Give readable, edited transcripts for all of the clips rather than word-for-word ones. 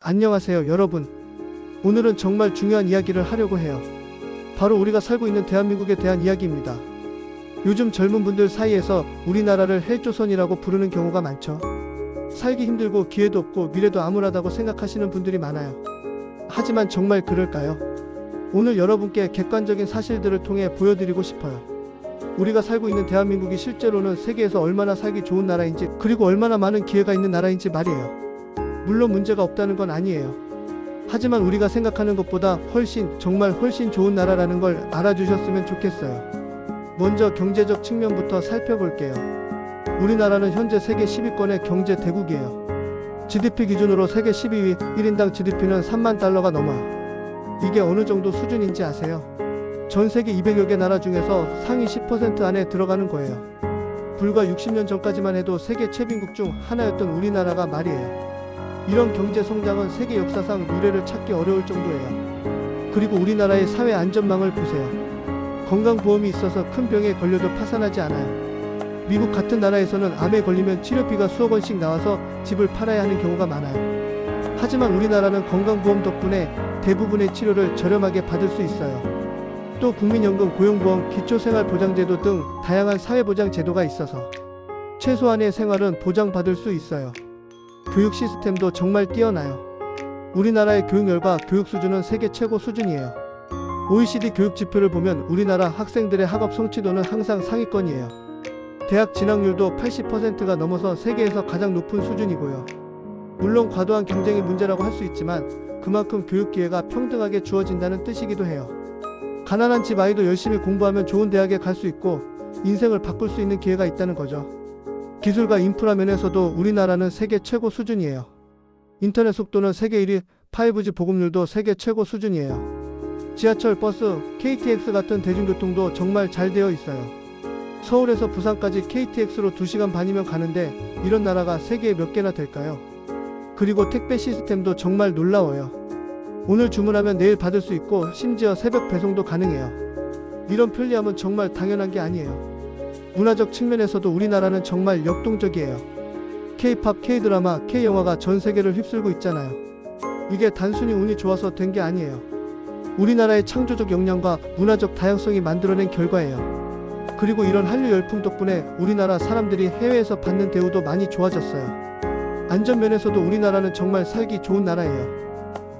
안녕하세요, 여러분. 오늘은 정말 중요한 이야기를 하려고 해요. 바로 우리가 살고 있는 대한민국에 대한 이야기입니다. 요즘 젊은 분들 사이에서 우리나라를 헬조선이라고 부르는 경우가 많죠. 살기 힘들고 기회도 없고 미래도 암울하다고 생각하시는 분들이 많아요. 하지만 정말 그럴까요? 오늘 여러분께 객관적인 사실들을 통해 보여드리고 싶어요. 우리가 살고 있는 대한민국이 실제로는 세계에서 얼마나 살기 좋은 나라인지, 그리고 얼마나 많은 기회가 있는 나라인지 말이에요. 물론 문제가 없다는 건 아니에요. 하지만 우리가 생각하는 것보다 정말 훨씬 좋은 나라라는 걸 알아주셨으면 좋겠어요. 먼저 경제적 측면부터 살펴볼게요. 우리나라는 현재 세계 10위권의 경제 대국이에요. GDP 기준으로 세계 12위, 1인당 GDP는 3만 달러가 넘어요. 이게 어느 정도 수준인지 아세요? 전 세계 200여 개 나라 중에서 상위 10% 안에 들어가는 거예요. 불과 60년 전까지만 해도 세계 최빈국 중 하나였던 우리나라가 말이에요. 이런 경제 성장은 세계 역사상 유례를 찾기 어려울 정도예요. 그리고 우리나라의 사회 안전망을 보세요. 건강보험이 있어서 큰 병에 걸려도 파산하지 않아요. 미국 같은 나라에서는 암에 걸리면 치료비가 수억 원씩 나와서 집을 팔아야 하는 경우가 많아요. 하지만 우리나라는 건강보험 덕분에 대부분의 치료를 저렴하게 받을 수 있어요. 또 국민연금, 고용보험, 기초생활보장제도 등 다양한 사회보장 제도가 있어서 최소한의 생활은 보장받을 수 있어요. 교육 시스템도 정말 뛰어나요. 우리나라의 교육열과 교육 수준은 세계 최고 수준이에요. OECD 교육 지표를 보면 우리나라 학생들의 학업 성취도는 항상 상위권이에요. 대학 진학률도 80%가 넘어서 세계에서 가장 높은 수준이고요. 물론 과도한 경쟁이 문제라고 할 수 있지만 그만큼 교육 기회가 평등하게 주어진다는 뜻이기도 해요. 가난한 집 아이도 열심히 공부하면 좋은 대학에 갈 수 있고 인생을 바꿀 수 있는 기회가 있다는 거죠. 기술과 인프라 면에서도 우리나라는 세계 최고 수준이에요. 인터넷 속도는 세계 1위, 5G 보급률도 세계 최고 수준이에요. 지하철, 버스, KTX 같은 대중교통도 정말 잘 되어 있어요. 서울에서 부산까지 KTX로 2시간 반이면 가는데 이런 나라가 세계에 몇 개나 될까요? 그리고 택배 시스템도 정말 놀라워요. 오늘 주문하면 내일 받을 수 있고 심지어 새벽 배송도 가능해요. 이런 편리함은 정말 당연한 게 아니에요. 문화적 측면에서도 우리나라는 정말 역동적이에요. K-팝, K-드라마, K-영화가 전 세계를 휩쓸고 있잖아요. 이게 단순히 운이 좋아서 된 게 아니에요. 우리나라의 창조적 역량과 문화적 다양성이 만들어낸 결과예요. 그리고 이런 한류 열풍 덕분에 우리나라 사람들이 해외에서 받는 대우도 많이 좋아졌어요. 안전면에서도 우리나라는 정말 살기 좋은 나라예요.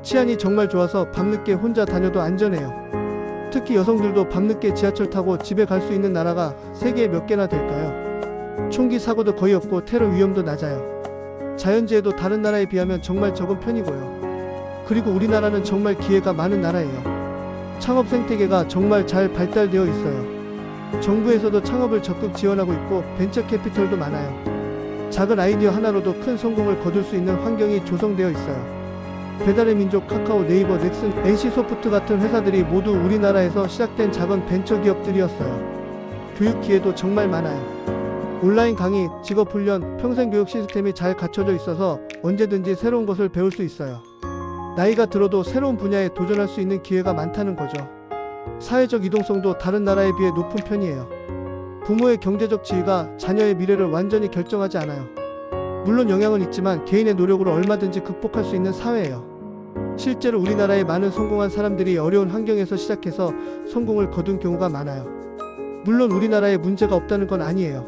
치안이 정말 좋아서 밤늦게 혼자 다녀도 안전해요. 특히 여성들도 밤늦게 지하철 타고 집에 갈 수 있는 나라가 세계에 몇 개나 될까요? 총기 사고도 거의 없고 테러 위험도 낮아요. 자연재해도 다른 나라에 비하면 정말 적은 편이고요. 그리고 우리나라는 정말 기회가 많은 나라예요. 창업 생태계가 정말 잘 발달되어 있어요. 정부에서도 창업을 적극 지원하고 있고 벤처 캐피털도 많아요. 작은 아이디어 하나로도 큰 성공을 거둘 수 있는 환경이 조성되어 있어요. 배달의 민족, 카카오, 네이버, 넥슨, NC소프트 같은 회사들이 모두 우리나라에서 시작된 작은 벤처 기업들이었어요. 교육 기회도 정말 많아요. 온라인 강의, 직업훈련, 평생교육 시스템이 잘 갖춰져 있어서 언제든지 새로운 것을 배울 수 있어요. 나이가 들어도 새로운 분야에 도전할 수 있는 기회가 많다는 거죠. 사회적 이동성도 다른 나라에 비해 높은 편이에요. 부모의 경제적 지위가 자녀의 미래를 완전히 결정하지 않아요. 물론 영향은 있지만 개인의 노력으로 얼마든지 극복할 수 있는 사회예요. 실제로 우리나라의 많은 성공한 사람들이 어려운 환경에서 시작해서 성공을 거둔 경우가 많아요. 물론 우리나라에 문제가 없다는 건 아니에요.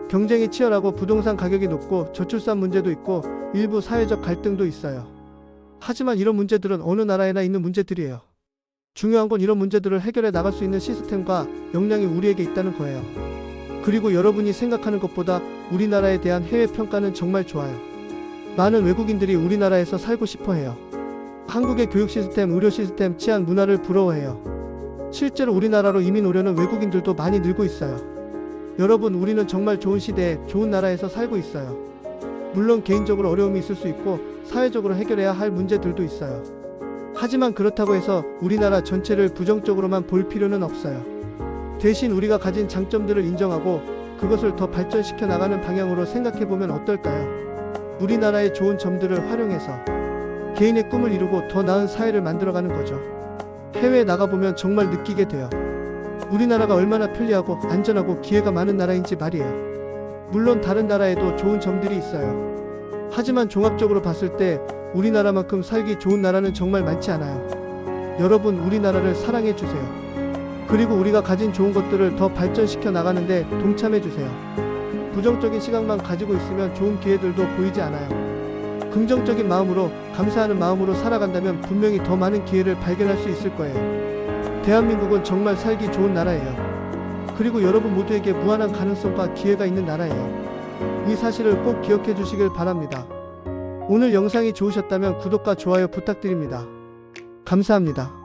경쟁이 치열하고 부동산 가격이 높고 저출산 문제도 있고 일부 사회적 갈등도 있어요. 하지만 이런 문제들은 어느 나라에나 있는 문제들이에요. 중요한 건 이런 문제들을 해결해 나갈 수 있는 시스템과 역량이 우리에게 있다는 거예요. 그리고 여러분이 생각하는 것보다 우리나라에 대한 해외 평가는 정말 좋아요. 많은 외국인들이 우리나라에서 살고 싶어 해요. 한국의 교육 시스템, 의료 시스템, 치안, 문화를 부러워해요. 실제로 우리나라로 이민 오려는 외국인들도 많이 늘고 있어요. 여러분, 우리는 정말 좋은 시대에 좋은 나라에서 살고 있어요. 물론 개인적으로 어려움이 있을 수 있고 사회적으로 해결해야 할 문제들도 있어요. 하지만 그렇다고 해서 우리나라 전체를 부정적으로만 볼 필요는 없어요. 대신 우리가 가진 장점들을 인정하고 그것을 더 발전시켜 나가는 방향으로 생각해보면 어떨까요? 우리나라의 좋은 점들을 활용해서 개인의 꿈을 이루고 더 나은 사회를 만들어가는 거죠. 해외에 나가보면 정말 느끼게 돼요. 우리나라가 얼마나 편리하고 안전하고 기회가 많은 나라인지 말이에요. 물론 다른 나라에도 좋은 점들이 있어요. 하지만 종합적으로 봤을 때 우리나라만큼 살기 좋은 나라는 정말 많지 않아요. 여러분, 우리나라를 사랑해 주세요. 그리고 우리가 가진 좋은 것들을 더 발전시켜 나가는데 동참해 주세요. 부정적인 시각만 가지고 있으면 좋은 기회들도 보이지 않아요. 긍정적인 마음으로, 감사하는 마음으로 살아간다면 분명히 더 많은 기회를 발견할 수 있을 거예요. 대한민국은 정말 살기 좋은 나라예요. 그리고 여러분 모두에게 무한한 가능성과 기회가 있는 나라예요. 이 사실을 꼭 기억해 주시길 바랍니다. 오늘 영상이 좋으셨다면 구독과 좋아요 부탁드립니다. 감사합니다.